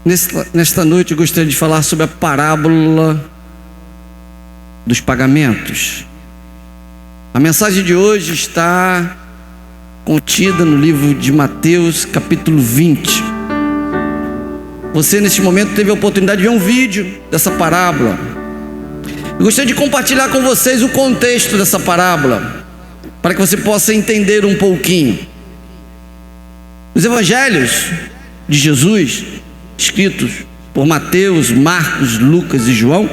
Nesta noite eu gostaria de falar sobre a parábola dos pagamentos. A mensagem de hoje está contida no livro de Mateus, capítulo 20. Você neste momento teve a oportunidade de ver um vídeo dessa parábola. Eu gostaria de compartilhar com vocês o contexto dessa parábola, para que você possa entender um pouquinho. Os evangelhos de Jesus, escritos por Mateus, Marcos, Lucas e João,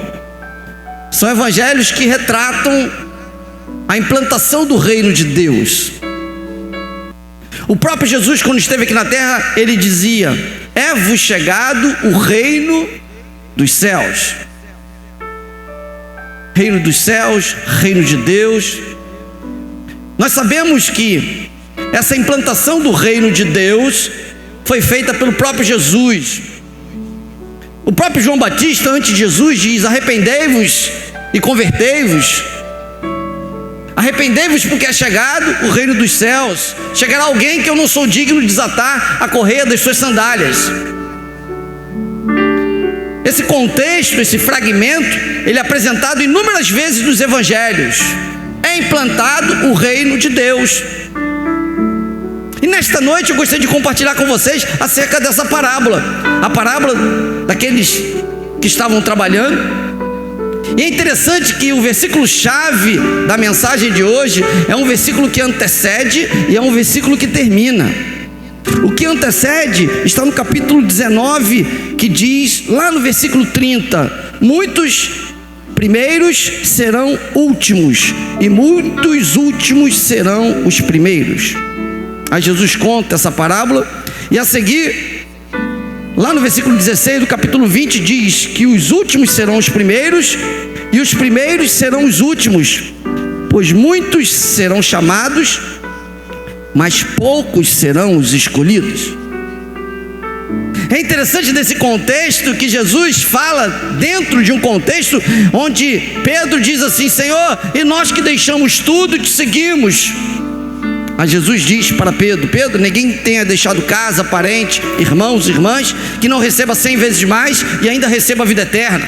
são evangelhos que retratam a implantação do reino de Deus. O próprio Jesus, quando esteve aqui na terra, ele dizia: é-vos chegado o reino dos céus. Reino dos céus, reino de Deus. Nós sabemos que essa implantação do reino de Deus foi feita pelo próprio Jesus. O próprio João Batista, antes de Jesus, diz: arrependei-vos e convertei-vos. Arrependei-vos porque é chegado o reino dos céus. Chegará alguém que eu não sou digno de desatar a correia das suas sandálias. Esse contexto, esse fragmento, ele é apresentado inúmeras vezes nos evangelhos. É implantado o reino de Deus. E nesta noite eu gostaria de compartilhar com vocês acerca dessa parábola. A parábola daqueles que estavam trabalhando. E é interessante que o versículo-chave da mensagem de hoje é um versículo que antecede e é um versículo que termina. O que antecede está no capítulo 19, que diz, lá no versículo 30, muitos primeiros serão últimos e muitos últimos serão os primeiros. Aí Jesus conta essa parábola e a seguir, lá no versículo 16 do capítulo 20, diz que os últimos serão os primeiros e os primeiros serão os últimos, pois muitos serão chamados, mas poucos serão os escolhidos. É interessante nesse contexto que Jesus fala dentro de um contexto onde Pedro diz assim: Senhor, e nós que deixamos tudo e te seguimos. Aí Jesus diz para Pedro: Pedro, ninguém tenha deixado casa, parente, irmãos, irmãs, que não receba 100 vezes mais e ainda receba a vida eterna.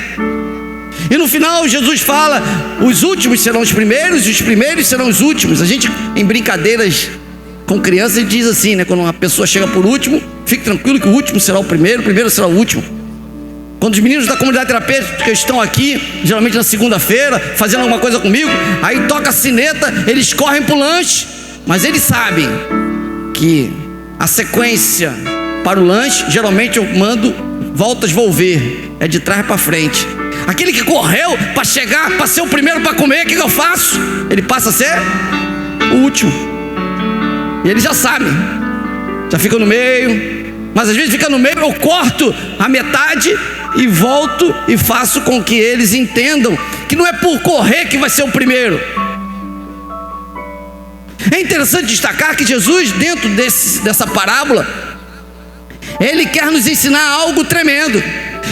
E no final Jesus fala: os últimos serão os primeiros e os primeiros serão os últimos. A gente, em brincadeiras com crianças, diz assim, né? Quando uma pessoa chega por último, fique tranquilo que o último será o primeiro será o último. Quando os meninos da comunidade terapêutica estão aqui, geralmente na segunda-feira, fazendo alguma coisa comigo, aí toca a sineta, eles correm pro lanche, mas eles sabem que a sequência para o lanche, geralmente eu mando voltas volver, é de trás para frente. Aquele que correu para chegar, para ser o primeiro para comer, o que eu faço? Ele passa a ser o último. E eles já sabem, já fica no meio, mas às vezes fica no meio, eu corto a metade e volto e faço com que eles entendam que não é por correr que vai ser o primeiro. É interessante destacar que Jesus, dentro dessa parábola, ele quer nos ensinar algo tremendo.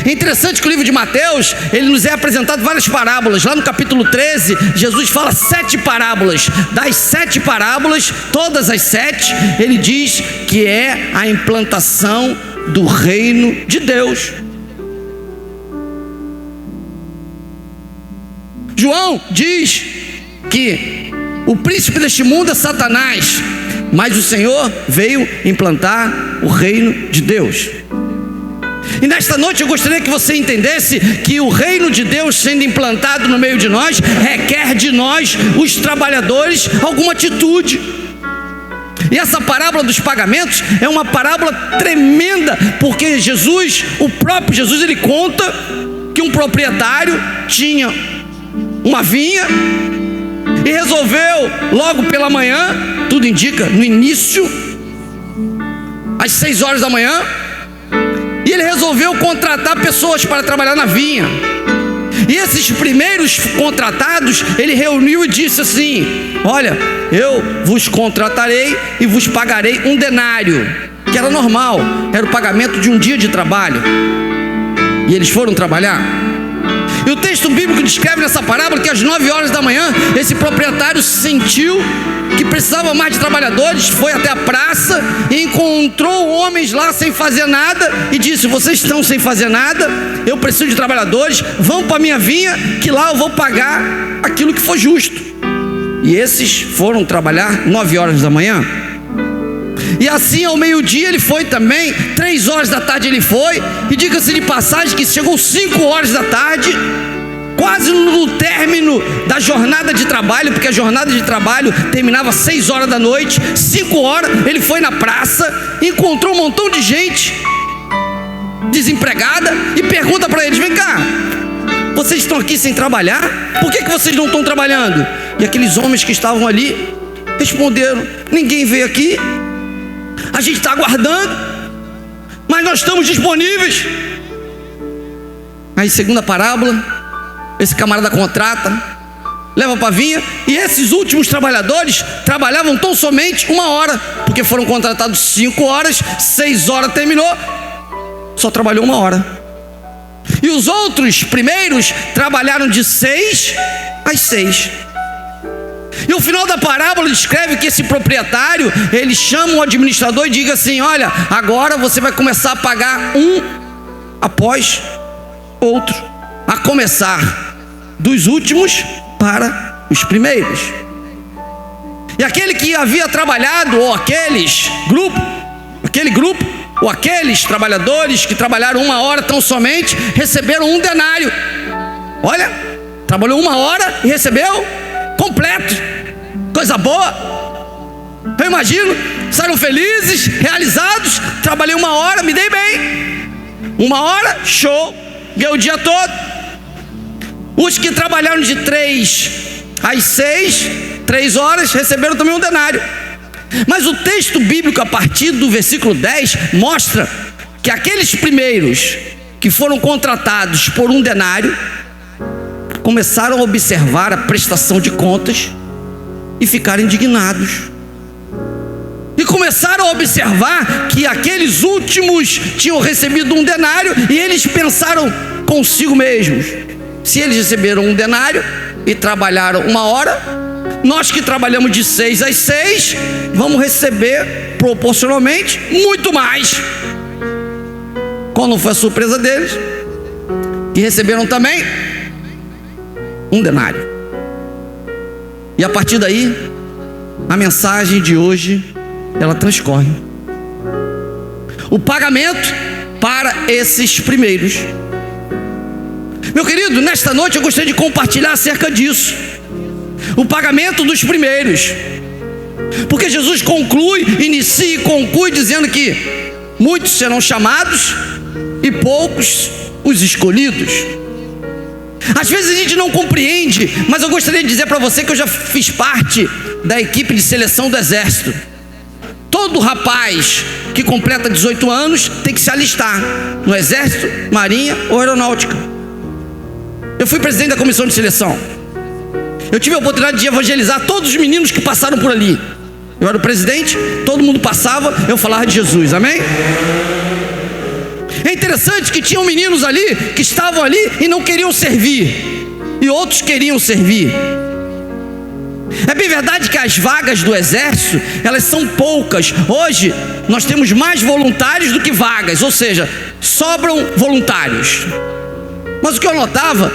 É interessante que o livro de Mateus, ele nos é apresentado várias parábolas. Lá no capítulo 13, Jesus fala 7 parábolas. Das 7 parábolas, todas as 7, ele diz que é a implantação do reino de Deus. João diz que o príncipe deste mundo é Satanás, mas o Senhor veio implantar o reino de Deus. E nesta noite eu gostaria que você entendesse que o reino de Deus sendo implantado no meio de nós, requer de nós, os trabalhadores, alguma atitude. E essa parábola dos pagamentos é uma parábola tremenda, porque Jesus, o próprio Jesus, ele conta que um proprietário tinha uma vinha e resolveu logo pela manhã, tudo indica, no início, às 6 horas da manhã, e ele resolveu contratar pessoas para trabalhar na vinha. E esses primeiros contratados, ele reuniu e disse assim: olha, eu vos contratarei e vos pagarei 1 denário, que era normal, era o pagamento de um dia de trabalho. E eles foram trabalhar. E o texto bíblico descreve nessa parábola que às 9 horas da manhã, esse proprietário sentiu que precisava mais de trabalhadores, foi até a praça e encontrou homens lá sem fazer nada e disse: vocês estão sem fazer nada, eu preciso de trabalhadores, vão para a minha vinha que lá eu vou pagar aquilo que for justo. E esses foram trabalhar 9 horas da manhã. E assim ao meio-dia ele foi também, 3 horas da tarde ele foi, e diga-se de passagem que chegou 5 horas da tarde, quase no término da jornada de trabalho, porque a jornada de trabalho terminava 6 horas da noite. 5 horas ele foi na praça, encontrou um montão de gente desempregada e pergunta para eles: vem cá, vocês estão aqui sem trabalhar? Por que vocês não estão trabalhando? E aqueles homens que estavam ali responderam: ninguém veio aqui, a gente está aguardando, mas nós estamos disponíveis. Aí, segunda parábola, esse camarada contrata, leva para a vinha, e esses últimos trabalhadores trabalhavam tão somente 1 hora, porque foram contratados 5 horas, 6 horas terminou, só trabalhou 1 hora. E os outros primeiros trabalharam de 6 às 6. E o final da parábola descreve que esse proprietário, ele chama o administrador e diz assim: olha, agora você vai começar a pagar um após outro, a começar dos últimos para os primeiros. E aquele que havia trabalhado, ou aquele grupo, ou aqueles trabalhadores que trabalharam 1 hora tão somente, receberam 1 denário. Olha, trabalhou 1 hora e recebeu completo. Coisa boa. Eu imagino, saíram felizes, realizados. Trabalhei 1 hora, me dei bem. 1 hora, show, ganhei o dia todo. Os que trabalharam de 3 às 6, 3 horas, receberam também 1 denário. Mas o texto bíblico, a partir do versículo 10, mostra que aqueles primeiros que foram contratados por 1 denário começaram a observar a prestação de contas e ficaram indignados. E começaram a observar que aqueles últimos tinham recebido 1 denário, e eles pensaram consigo mesmos: se eles receberam 1 denário e trabalharam 1 hora, nós que trabalhamos de 6 às 6, vamos receber proporcionalmente muito mais. Qual não foi a surpresa deles? Que receberam também 1 denário. E a partir daí, a mensagem de hoje, ela transcorre. O pagamento para esses primeiros. Meu querido, nesta noite eu gostaria de compartilhar acerca disso. O pagamento dos primeiros. Porque Jesus inicia e conclui dizendo que muitos serão chamados e poucos os escolhidos. Às vezes a gente não compreende, mas eu gostaria de dizer para você que eu já fiz parte da equipe de seleção do Exército. Todo rapaz que completa 18 anos tem que se alistar no Exército, Marinha ou Aeronáutica. Eu fui presidente da comissão de seleção. Eu tive a oportunidade de evangelizar todos os meninos que passaram por ali. Eu era o presidente, todo mundo passava, eu falava de Jesus, amém? É interessante que tinham meninos ali que estavam ali e não queriam servir, e outros queriam servir. É bem verdade que as vagas do exército, elas são poucas. Hoje nós temos mais voluntários do que vagas, ou seja, sobram voluntários. Mas o que eu notava,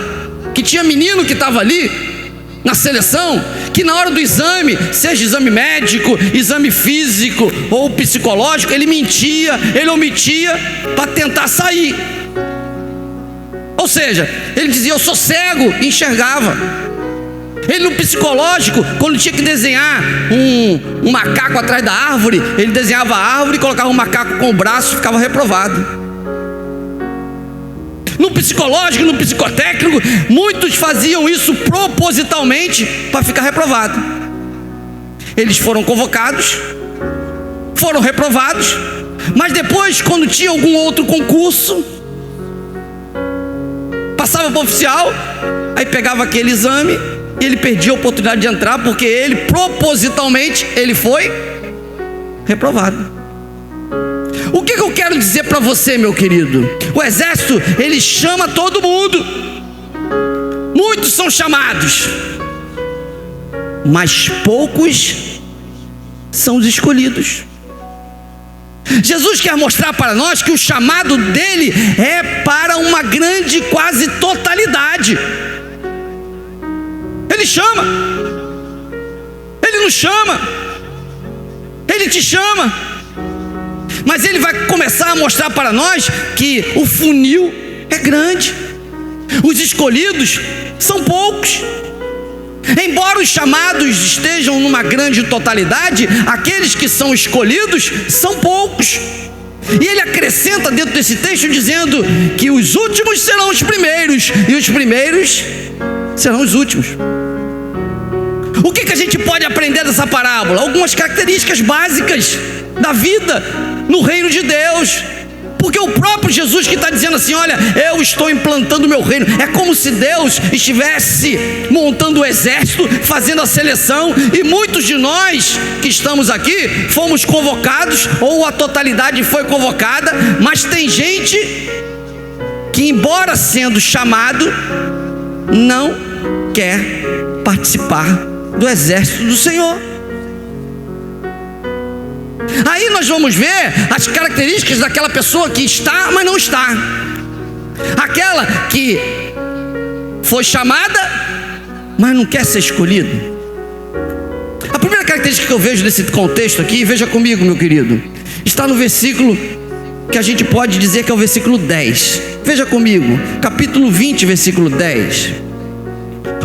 que tinha menino que estava ali na seleção, que na hora do exame, seja exame médico, exame físico ou psicológico, ele mentia, ele omitia para tentar sair. Ou seja, ele dizia: eu sou cego, e enxergava. Ele no psicológico, quando tinha que desenhar um macaco atrás da árvore, ele desenhava a árvore e colocava um macaco com o braço e ficava reprovado. No psicológico, no psicotécnico, muitos faziam isso propositalmente para ficar reprovado. Eles foram convocados, foram reprovados, mas depois, quando tinha algum outro concurso, passava para o oficial, aí pegava aquele exame e ele perdia a oportunidade de entrar, porque ele propositalmente ele foi reprovado. O que eu quero dizer para você, meu querido? O exército, ele chama todo mundo. Muitos são chamados, mas poucos são os escolhidos. Jesus quer mostrar para nós que o chamado dele é para uma grande, quase totalidade. Ele chama, ele nos chama, ele te chama, mas ele vai começar a mostrar para nós que o funil é grande, os escolhidos são poucos. Embora os chamados estejam numa grande totalidade, aqueles que são escolhidos são poucos. E ele acrescenta dentro desse texto dizendo que os últimos serão os primeiros e os primeiros serão os últimos. O que a gente pode aprender dessa parábola? Algumas características básicas da vida no reino de Deus. Porque o próprio Jesus que está dizendo assim: olha, eu estou implantando o meu reino. É como se Deus estivesse montando o exército, fazendo a seleção. E muitos de nós que estamos aqui fomos convocados, ou a totalidade foi convocada. Mas tem gente que, embora sendo chamado, não quer participar do exército do Senhor. Aí nós vamos ver as características daquela pessoa que está, mas não está. Aquela que foi chamada, mas não quer ser escolhida. A primeira característica que eu vejo nesse contexto aqui, veja comigo, meu querido, está no versículo que a gente pode dizer que é o versículo 10. Veja comigo, capítulo 20, versículo 10.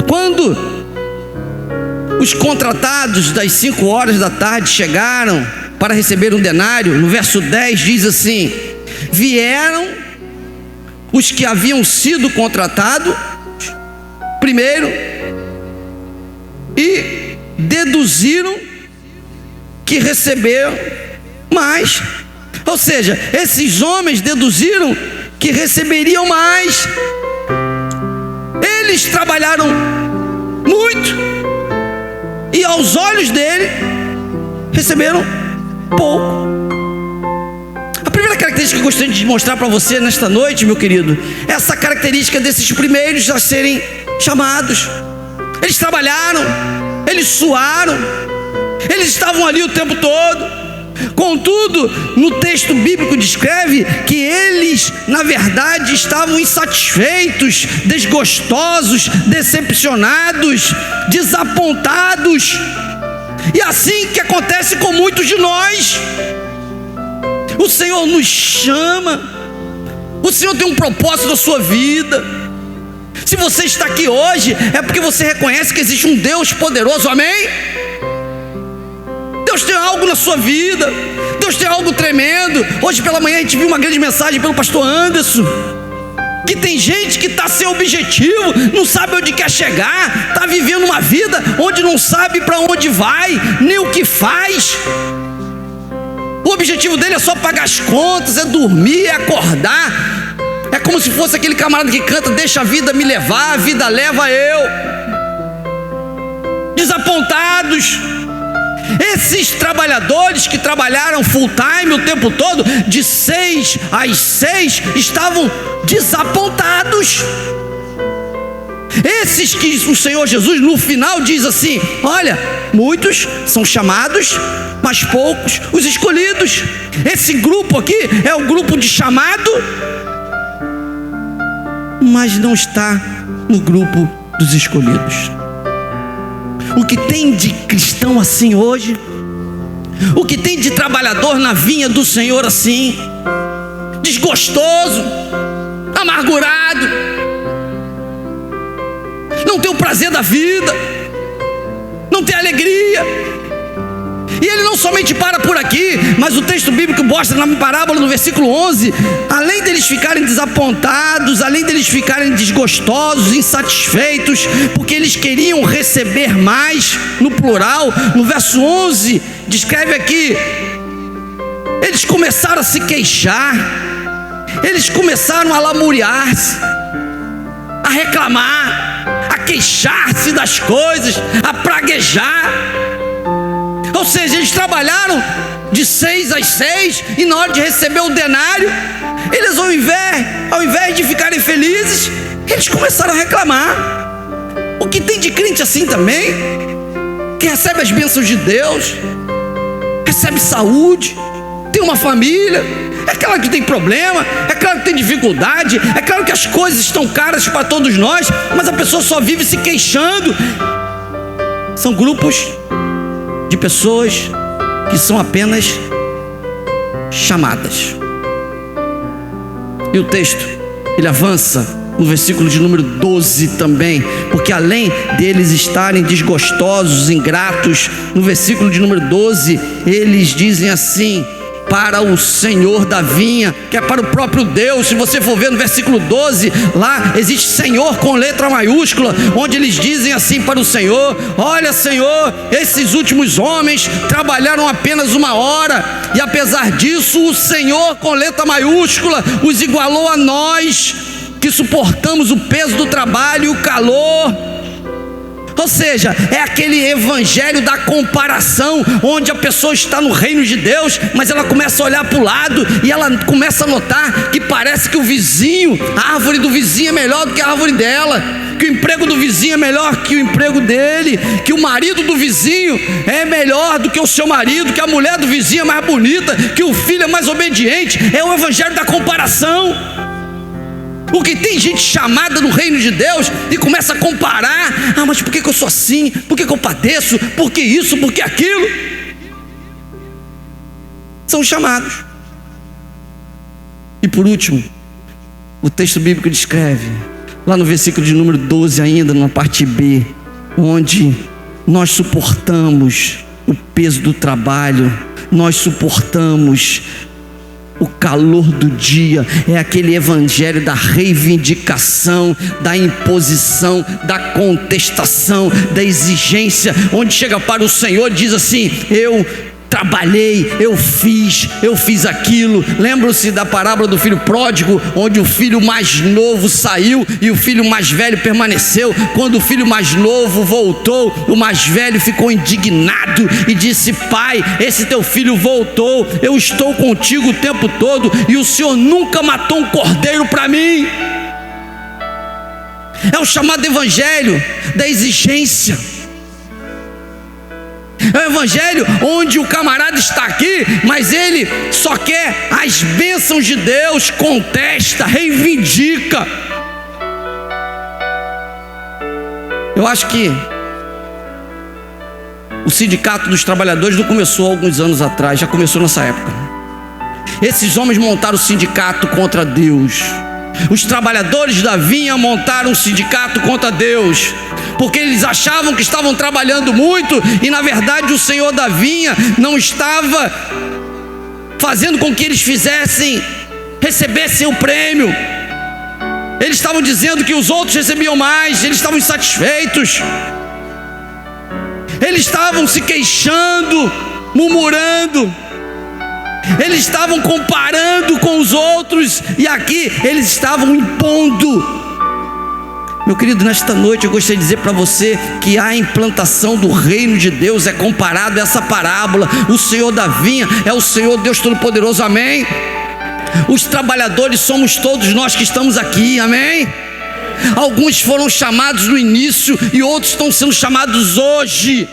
Quando os contratados das 5 horas da tarde chegaram para receber um denário, no verso 10 diz assim: vieram os que haviam sido contratados primeiro e deduziram que receberam mais. Ou seja, esses homens deduziram que receberiam mais. Eles trabalharam muito e aos olhos dele receberam pouco. A primeira característica que eu gostaria de mostrar para você nesta noite, meu querido, é essa característica desses primeiros a serem chamados. Eles trabalharam, eles suaram, eles estavam ali o tempo todo. Contudo, no texto bíblico descreve que eles, na verdade, estavam insatisfeitos, desgostosos, decepcionados, desapontados. E assim que acontece com muitos de nós. O Senhor nos chama, o Senhor tem um propósito na sua vida. Se você está aqui hoje, é porque você reconhece que existe um Deus poderoso, amém? Deus tem algo na sua vida, Deus tem algo tremendo. Hoje pela manhã a gente viu uma grande mensagem pelo pastor Anderson, que tem gente que está sem objetivo, não sabe onde quer chegar, está vivendo uma vida onde não sabe para onde vai, nem o que faz. O objetivo dele é só pagar as contas, é dormir, é acordar. É como se fosse aquele camarada que canta: deixa a vida me levar, a vida leva eu. Desapontados. Esses trabalhadores que trabalharam full time o tempo todo, de 6 às 6, estavam desapontados. Esses que o Senhor Jesus no final diz assim: olha, muitos são chamados, mas poucos os escolhidos. Esse grupo aqui é o grupo de chamado, mas não está no grupo dos escolhidos. O que tem de cristão assim hoje, o que tem de trabalhador na vinha do Senhor assim, desgostoso, amargurado, não tem o prazer da vida, não tem alegria. E ele não somente para por aqui, mas o texto bíblico mostra na parábola, no versículo 11, além deles ficarem desapontados, além deles ficarem desgostosos, insatisfeitos, porque eles queriam receber mais, no plural, no verso 11, descreve aqui, eles começaram a se queixar, eles começaram a lamuriar-se, a reclamar, a queixar-se das coisas, a praguejar. Ou seja, eles trabalharam de 6 às 6 e na hora de receber o denário, eles ao invés de ficarem felizes, eles começaram a reclamar. O que tem de crente assim também, que recebe as bênçãos de Deus, recebe saúde, tem uma família. É claro que tem problema, é claro que tem dificuldade, é claro que as coisas estão caras para todos nós, mas a pessoa só vive se queixando. São grupos de pessoas que são apenas chamadas. E o texto, ele avança no versículo de número 12 também, porque além deles estarem desgostosos, ingratos, no versículo de número 12, eles dizem assim: para o Senhor da vinha, que é para o próprio Deus. Se você for ver no versículo 12, lá existe Senhor com letra maiúscula, onde eles dizem assim para o Senhor: olha, Senhor, esses últimos homens trabalharam apenas 1 hora, e apesar disso o Senhor com letra maiúscula os igualou a nós, que suportamos o peso do trabalho e o calor. Ou seja, é aquele evangelho da comparação, onde a pessoa está no reino de Deus, mas ela começa a olhar para o lado e ela começa a notar que parece que o vizinho, a árvore do vizinho é melhor do que a árvore dela, que o emprego do vizinho é melhor que o emprego dele, que o marido do vizinho é melhor do que o seu marido, que a mulher do vizinho é mais bonita, que o filho é mais obediente. É o evangelho da comparação. Porque tem gente chamada no reino de Deus e começa a comparar: ah, mas por que eu sou assim? Por que eu padeço? Por que isso? Por que aquilo? São chamados. E por último, o texto bíblico descreve, lá no versículo de número 12 ainda, na parte B, onde nós suportamos o peso do trabalho, nós suportamos o calor do dia. É aquele evangelho da reivindicação, da imposição, da contestação, da exigência, onde chega para o Senhor e diz assim: eu trabalhei, eu fiz aquilo. Lembram-se da parábola do filho pródigo, onde o filho mais novo saiu e o filho mais velho permaneceu. Quando o filho mais novo voltou, o mais velho ficou indignado e disse: pai, esse teu filho voltou, eu estou contigo o tempo todo e o Senhor nunca matou um cordeiro para mim. É o chamado evangelho da exigência. É o evangelho onde o camarada está aqui, mas ele só quer as bênçãos de Deus, contesta, reivindica. Eu acho que o sindicato dos trabalhadores não começou há alguns anos atrás, já começou nessa época. Esses homens montaram o sindicato contra Deus. Os trabalhadores da vinha montaram um sindicato contra Deus, porque eles achavam que estavam trabalhando muito e na verdade o Senhor da vinha não estava fazendo com que eles recebessem o prêmio. Eles estavam dizendo que os outros recebiam mais, eles estavam insatisfeitos, eles estavam se queixando, murmurando, eles estavam comparando com os outros, e aqui eles estavam impondo. Meu querido, nesta noite eu gostaria de dizer para você que a implantação do reino de Deus é comparado a essa parábola. O Senhor da vinha é o Senhor Deus Todo-Poderoso, amém? Os trabalhadores somos todos nós que estamos aqui, amém? Alguns foram chamados no início e outros estão sendo chamados hoje.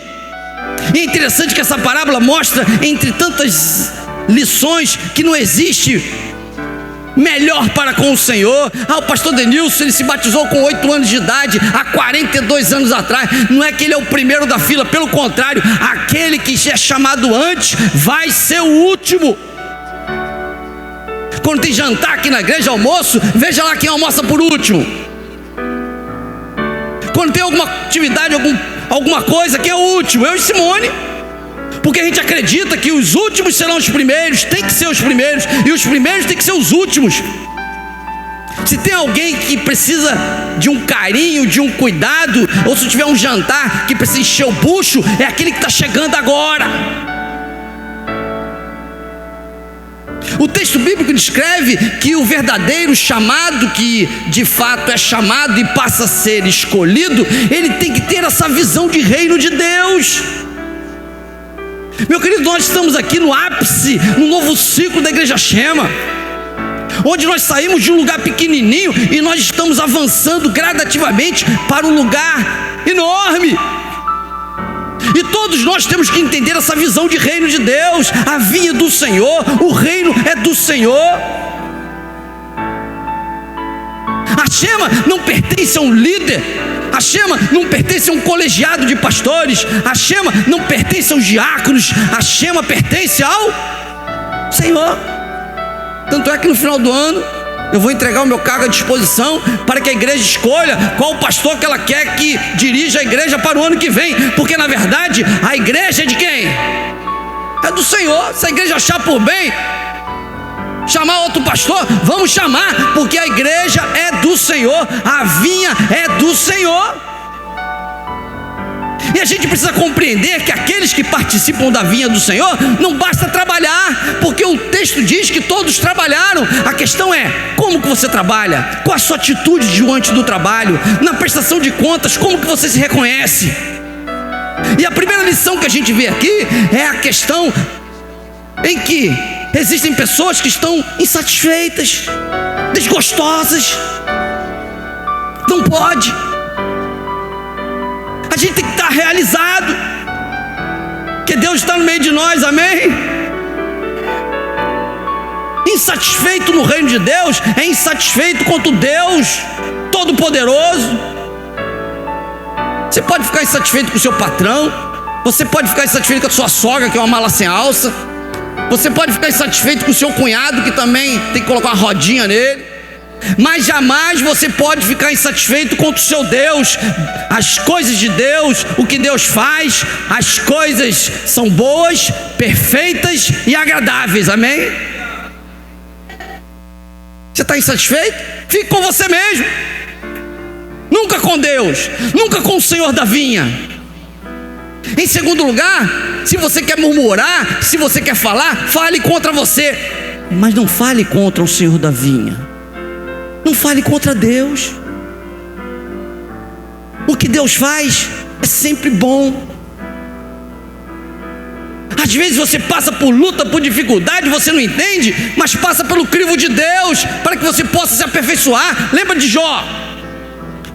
E é interessante que essa parábola mostra, entre tantas lições, que não existe melhor para com o Senhor. O pastor Denilson, ele se batizou com 8 anos de idade, há 42 anos atrás. Não é que ele é o primeiro da fila, pelo contrário, aquele que é chamado antes vai ser o último. Quando tem jantar aqui na igreja, almoço, veja lá quem almoça por último. Quando tem alguma atividade, alguma coisa, quem é o último? Eu e Simone. Porque a gente acredita que os últimos serão os primeiros, tem que ser os primeiros, e os primeiros tem que ser os últimos. Se tem alguém que precisa de um carinho, de um cuidado, ou se tiver um jantar que precisa encher o bucho, é aquele que está chegando agora. O texto bíblico descreve que o verdadeiro chamado, que de fato é chamado e passa a ser escolhido, ele tem que ter essa visão de reino de Deus. Meu querido, nós estamos aqui no ápice, no novo ciclo da Igreja Shema, onde nós saímos de um lugar pequenininho e nós estamos avançando gradativamente para um lugar enorme. E todos nós temos que entender essa visão de reino de Deus. A vinha do Senhor, o reino é do Senhor. A Shema não pertence a um líder, a Shema não pertence a um colegiado de pastores, a Shema não pertence aos diáconos, a Shema pertence ao Senhor. Tanto é que no final do ano eu vou entregar o meu cargo à disposição para que a igreja escolha qual o pastor que ela quer que dirija a igreja para o ano que vem, porque na verdade a igreja é de quem? É do Senhor. Se a igreja achar por bem chamar outro pastor, vamos chamar, porque a igreja é do Senhor, a vinha é do Senhor. E a gente precisa compreender que aqueles que participam da vinha do Senhor, não basta trabalhar, porque o texto diz que todos trabalharam. A questão é, como que você trabalha? Qual a sua atitude diante do trabalho? Na prestação de contas, como que você se reconhece? E a primeira lição que a gente vê aqui é a questão em que existem pessoas que estão insatisfeitas, desgostosas. Não pode. A gente tem que estar realizado que Deus está no meio de nós, amém? Insatisfeito no reino de Deus é insatisfeito contra o Deus Todo-Poderoso. Você pode ficar insatisfeito com o seu patrão, você pode ficar insatisfeito com a sua sogra, que é uma mala sem alça, você pode ficar insatisfeito com o seu cunhado, que também tem que colocar uma rodinha nele, mas jamais você pode ficar insatisfeito contra o seu Deus. As coisas de Deus, o que Deus faz, as coisas são boas, perfeitas e agradáveis, amém? Você está insatisfeito? Fique com você mesmo, nunca com Deus, nunca com o Senhor da vinha. Em segundo lugar, se você quer murmurar, se você quer falar, fale contra você, mas não fale contra o Senhor da vinha. Não fale contra Deus. O que Deus faz é sempre bom. Às vezes você passa por luta, por dificuldade, você não entende, mas passa pelo crivo de Deus para que você possa se aperfeiçoar. Lembra de Jó?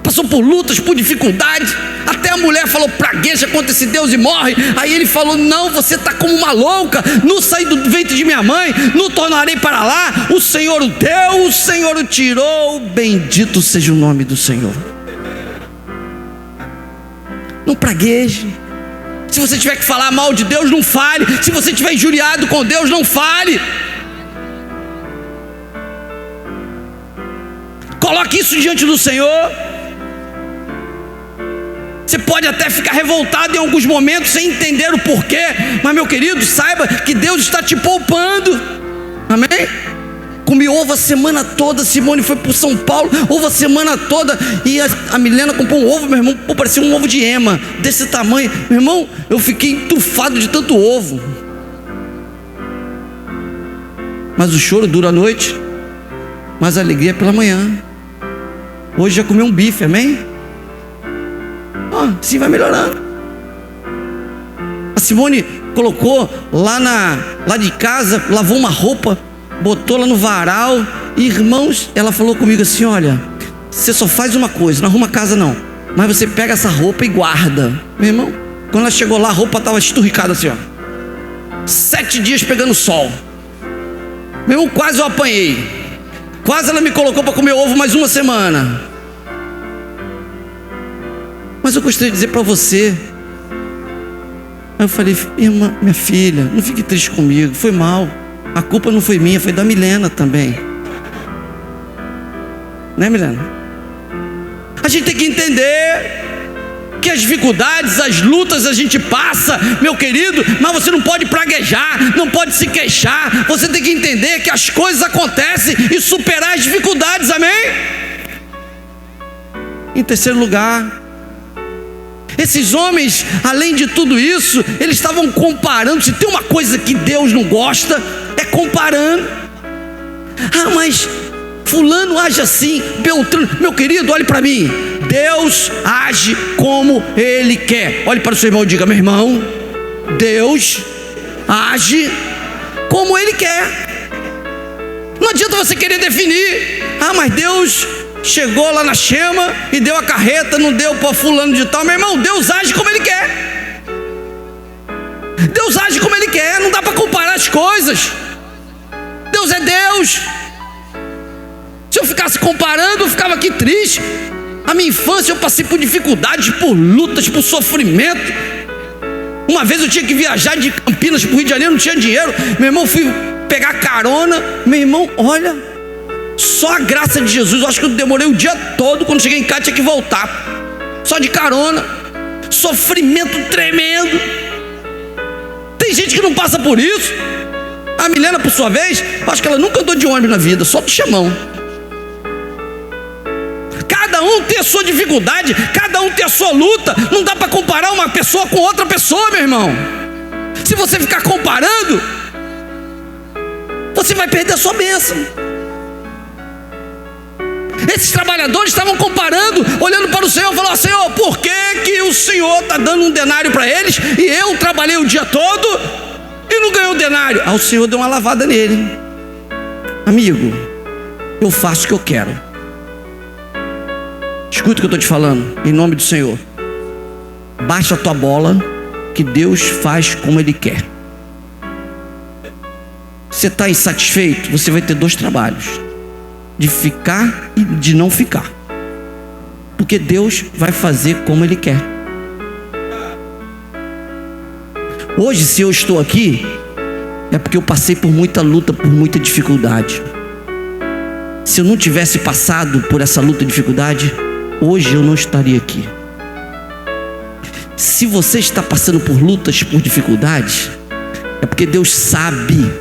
Passou por lutas, por dificuldades. Até a mulher falou: pragueja contra esse Deus e morre. Aí ele falou: não, você está como uma louca. Não saí do ventre de minha mãe, não tornarei para lá. O Senhor o deu, o Senhor o tirou. Bendito seja o nome do Senhor. Não pragueje. Se você tiver que falar mal de Deus, não fale. Se você estiver injuriado com Deus, não fale. Coloque isso diante do Senhor. Você pode até ficar revoltado em alguns momentos sem entender o porquê, mas meu querido, saiba que Deus está te poupando, amém? Comi ovo a semana toda. Simone foi para São Paulo, ovo a semana toda, e a Milena comprou um ovo, meu irmão, parecia um ovo de ema, desse tamanho, meu irmão, eu fiquei entufado de tanto ovo. Mas o choro dura a noite, mas a alegria é pela manhã. Hoje já comi um bife, amém? Assim vai melhorando. A Simone colocou lá de casa, lavou uma roupa, botou lá no varal. E irmãos, ela falou comigo assim: olha, você só faz uma coisa, não arruma a casa não, mas você pega essa roupa e guarda. Meu irmão, quando ela chegou lá, a roupa estava esturricada assim, 7 dias pegando sol. Meu irmão, quase eu apanhei. Quase ela me colocou para comer ovo mais uma semana. Mas eu gostaria de dizer para você. Aí eu falei: irmã, minha filha, não fique triste comigo, foi mal. A culpa não foi minha, foi da Milena também. Né, Milena? A gente tem que entender que as dificuldades, as lutas a gente passa, meu querido, mas você não pode praguejar, não pode se queixar. Você tem que entender que as coisas acontecem e superar as dificuldades, amém? Em terceiro lugar, esses homens, além de tudo isso, eles estavam comparando. Se tem uma coisa que Deus não gosta, é comparando. Mas fulano age assim, Beltrano. Meu querido, olhe para mim. Deus age como Ele quer. Olhe para o seu irmão e diga: meu irmão, Deus age como Ele quer. Não adianta você querer definir: mas Deus chegou lá na Chema e deu a carreta, não deu para fulano de tal. Meu irmão, Deus age como Ele quer. Deus age como Ele quer, não dá para comparar as coisas. Deus é Deus. Se eu ficasse comparando, eu ficava aqui triste. A minha infância eu passei por dificuldades, por lutas, por sofrimento. Uma vez eu tinha que viajar de Campinas para o Rio de Janeiro, não tinha dinheiro. Meu irmão, fui pegar carona. Meu irmão, olha, só a graça de Jesus. Eu acho que eu demorei o dia todo. Quando cheguei em casa tinha que voltar, só de carona. Sofrimento tremendo. Tem gente que não passa por isso. A Milena, por sua vez, eu acho que ela nunca andou de ônibus na vida, só de chamão. Cada um tem a sua dificuldade, cada um tem a sua luta. Não dá para comparar uma pessoa com outra pessoa, meu irmão. Se você ficar comparando, você vai perder a sua bênção. Esses trabalhadores estavam comparando, olhando para o Senhor, falando: Senhor, por que o Senhor está dando um denário para eles e eu trabalhei o dia todo e não ganhei o denário? O Senhor deu uma lavada nele. Amigo, eu faço o que eu quero. Escuta o que eu estou te falando, em nome do Senhor. Baixa a tua bola, que Deus faz como Ele quer. Você está insatisfeito? Você vai ter 2 trabalhos: de ficar e de não ficar. Porque Deus vai fazer como Ele quer. Hoje, se eu estou aqui, é porque eu passei por muita luta, por muita dificuldade. Se eu não tivesse passado por essa luta e dificuldade, hoje eu não estaria aqui. Se você está passando por lutas, por dificuldades, é porque Deus sabe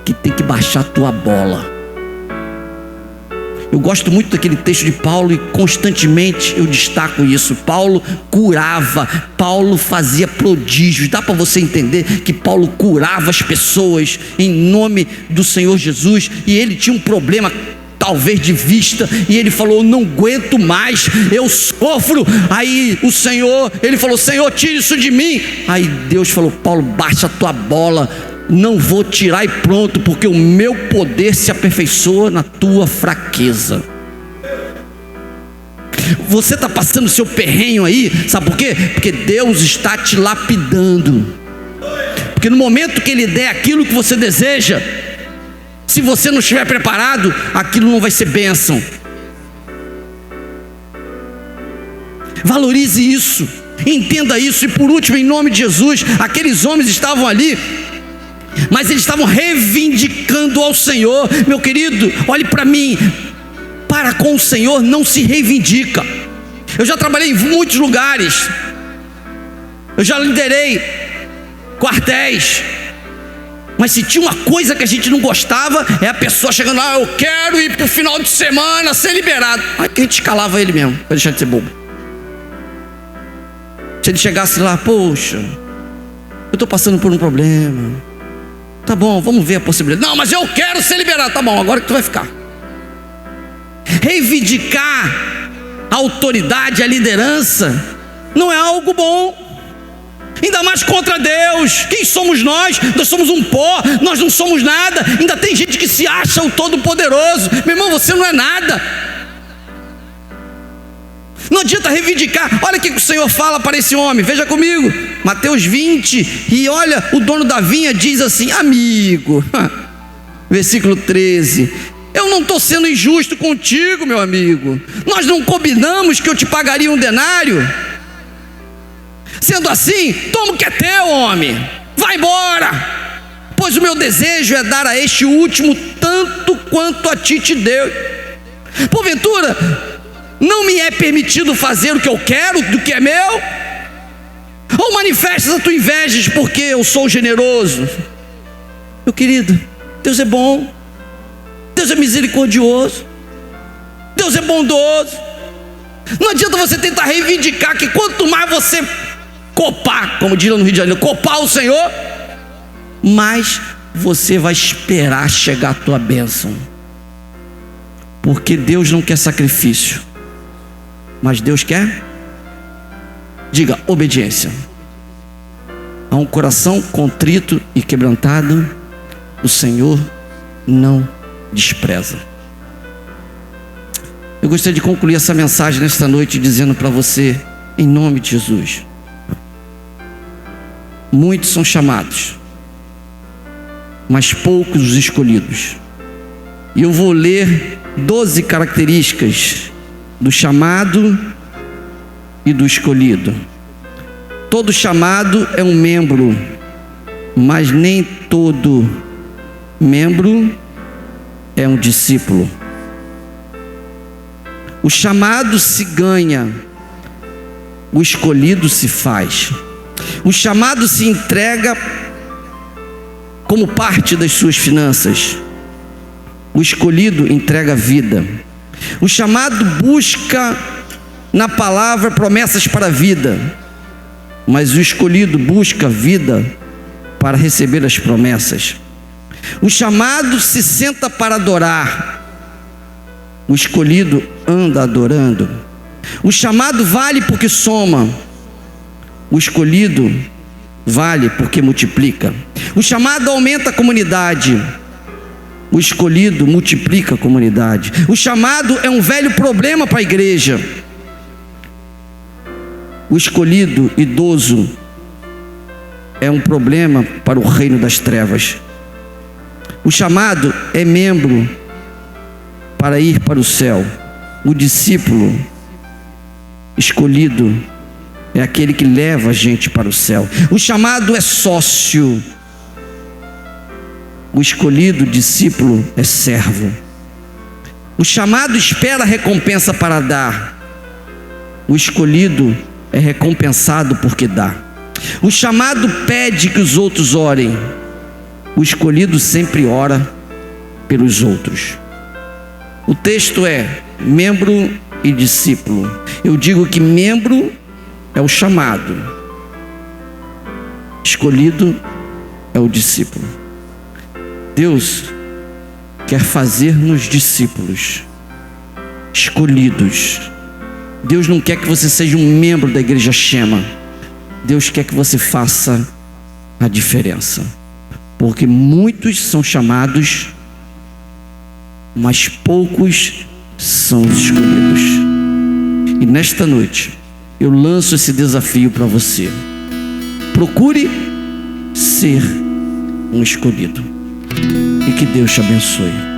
que tem que baixar a tua bola. Eu gosto muito daquele texto de Paulo e constantemente eu destaco isso. Paulo curava, Paulo fazia prodígios. Dá para você entender que Paulo curava as pessoas em nome do Senhor Jesus. E ele tinha um problema, talvez de vista, e ele falou: não aguento mais, eu sofro. Aí o Senhor, ele falou: Senhor, tire isso de mim. Aí Deus falou: Paulo, baixa a tua bola, não vou tirar e pronto, porque o meu poder se aperfeiçoa na tua fraqueza. Você está passando o seu perrenho aí, sabe por quê? Porque Deus está te lapidando. Porque no momento que Ele der aquilo que você deseja, se você não estiver preparado, aquilo não vai ser bênção. Valorize isso, entenda isso. E por último, em nome de Jesus, aqueles homens estavam ali, mas eles estavam reivindicando ao Senhor. Meu querido, olhe para mim. Para com o Senhor não se reivindica. Eu já trabalhei em muitos lugares, eu já liderei quartéis, mas se tinha uma coisa que a gente não gostava, é a pessoa chegando lá: eu quero ir para o final de semana ser liberado. Aí a gente escalava ele mesmo, para deixar de ser bobo. Se ele chegasse lá: poxa, eu estou passando por um problema. Tá bom, vamos ver a possibilidade. Não, mas eu quero ser liberado. Tá bom, agora que tu vai ficar. Reivindicar a autoridade, a liderança, não é algo bom. Ainda mais contra Deus. Quem somos nós? Nós somos um pó, nós não somos nada. Ainda tem gente que se acha o Todo-Poderoso. Meu irmão, você não é nada. Não adianta reivindicar. Olha o que o Senhor fala para esse homem, veja comigo, Mateus 20, e olha, o dono da vinha diz assim: amigo, versículo 13: eu não estou sendo injusto contigo, meu amigo. Nós não combinamos que eu te pagaria um denário? Sendo assim, toma o que é teu, homem, vai embora, pois o meu desejo é dar a este último tanto quanto a ti te deu. Porventura, não me é permitido fazer o que eu quero do que é meu? Ou manifestas a tua inveja porque eu sou generoso? Meu querido, Deus é bom, Deus é misericordioso, Deus é bondoso. Não adianta você tentar reivindicar que quanto mais você copar, como dizem no Rio de Janeiro, copar o Senhor, mais você vai esperar chegar a tua bênção. Porque Deus não quer sacrifício, mas Deus quer, diga, obediência. A um coração contrito e quebrantado, o Senhor não despreza. Eu gostaria de concluir essa mensagem nesta noite dizendo para você, em nome de Jesus: muitos são chamados, mas poucos os escolhidos. E eu vou ler 12 características do chamado e do escolhido. Todo chamado é um membro, mas nem todo membro é um discípulo. O chamado se ganha, o escolhido se faz. O chamado se entrega como parte das suas finanças. O escolhido entrega a vida. O chamado busca na palavra promessas para a vida, mas o escolhido busca vida para receber as promessas. O chamado se senta para adorar, o escolhido anda adorando. O chamado vale porque soma, o escolhido vale porque multiplica. O chamado aumenta a comunidade, o escolhido multiplica a comunidade. O chamado é um velho problema para a igreja, o escolhido idoso é um problema para o reino das trevas. O chamado é membro para ir para o céu. O discípulo escolhido é aquele que leva a gente para o céu. O chamado é sócio. O escolhido discípulo é servo. O chamado espera a recompensa para dar. O escolhido é recompensado porque dá. O chamado pede que os outros orem. O escolhido sempre ora pelos outros. O texto é membro e discípulo. Eu digo que membro é o chamado, escolhido é o discípulo. Deus quer fazer-nos discípulos, escolhidos. Deus não quer que você seja um membro da igreja Shema. Deus quer que você faça a diferença, porque muitos são chamados, mas poucos são os escolhidos. E nesta noite eu lanço esse desafio para você: procure ser um escolhido, e que Deus te abençoe.